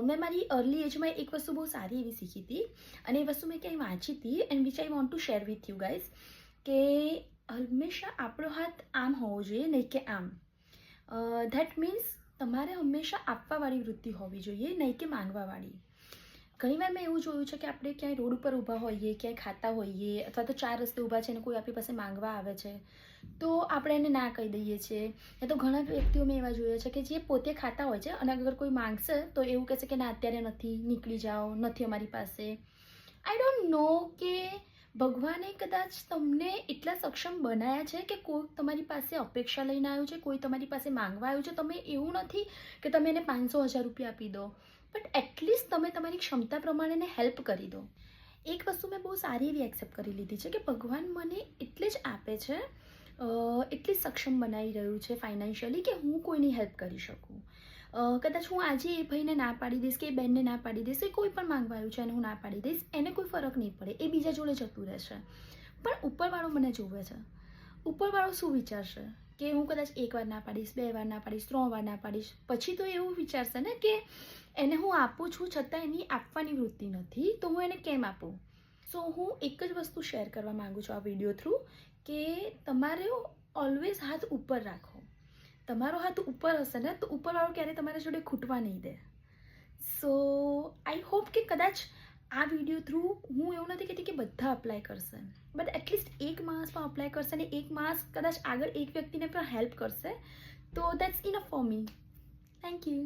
મેં મારી અર્લી એજમાં એક વસ્તુ બહુ સારી એવી શીખી હતી, અને એ વસ્તુ મેં ક્યાંય વાંચી હતી and which I want to share with you guys, કે હંમેશા આપણો હાથ આમ હોવો જોઈએ, નહીં કે આમ. ધેટ મીન્સ તમારે હંમેશા આપવાવાળી વૃત્તિ હોવી જોઈએ, નહીં કે માંગવાવાળી. ઘણીવાર મેં એવું જોયું છે કે આપણે ક્યાંય રોડ ઉપર ઊભા હોઈએ, ક્યાંય ખાતા હોઈએ, અથવા તો 4 રસ્તે ઊભા છે અને કોઈ આપણી પાસે માંગવા આવે છે તો આપણે એને ના કહી દઈએ છીએ. એ તો ઘણા વ્યક્તિઓ મેં એવા જોયા છે કે જે પોતે ખાતા હોય છે અને અગર કોઈ માંગશે તો એવું કહેશે કે ના અત્યારે નથી, નીકળી જાઓ, નથી અમારી પાસે. આઈ ડોન્ટ નો કે ભગવાને કદાચ તમને એટલા સક્ષમ બનાવ્યા છે કે કોઈ તમારી પાસે અપેક્ષા લઈને આવ્યું છે, કોઈ તમારી પાસે માંગવા આવ્યું છે. તમે એવું નથી કે તમે એને 500,000 રૂપિયા આપી દો, બટ એટલીસ્ટ તમે તમારી ક્ષમતા પ્રમાણે એને હેલ્પ કરી દો. એક વસ્તુ મેં બહુ સારી એવી એક્સેપ્ટ કરી લીધી છે કે ભગવાન મને એટલે જ આપે છે, એટલી સક્ષમ બનાવી રહ્યું છે ફાઇનાન્શિયલી કે હું કોઈની હેલ્પ કરી શકું. કદાચ હું આજે એ ભાઈને ના પાડી દઈશ કે એ બેનને ના પાડી દઈશ કે કોઈ પણ માંગવા આવ્યું છે અને હું ના પાડી દઈશ, એને કોઈ ફરક નહીં પડે, એ બીજા જોડે જતું રહેશે. પણ ઉપરવાળો મને જોવે છે. ઉપરવાળો શું વિચારશે કે હું કદાચ 1 વાર ના પાડીશ, 2 વાર ના પાડીશ, 3 વાર ના પાડીશ, પછી તો એવું વિચારશે ને કે એને હું આપું છું છતાં એની આપવાની વૃત્તિ નથી, તો હું એને કેમ આપું. સો હું એક જ વસ્તુ શેર કરવા માગું છું આ વિડીયો થ્રુ, કે તમારે ઓલવેઝ હાથ ઉપર રાખો. તમારો હાથ ઉપર હશે ને તો ઉપરવાળો ક્યારેય તમારા જોડે ખૂટવા નહીં દે. સો આઈ હોપ કે કદાચ આ વિડીયો થ્રુ, હું એવું નથી કહેતી કે બધા અપ્લાય કરશે, બટ એટલીસ્ટ 1 માસ પણ અપ્લાય કરશે અને 1 માસ કદાચ આગળ એક વ્યક્તિને પણ હેલ્પ કરશે, તો that's enough for me. Thank you.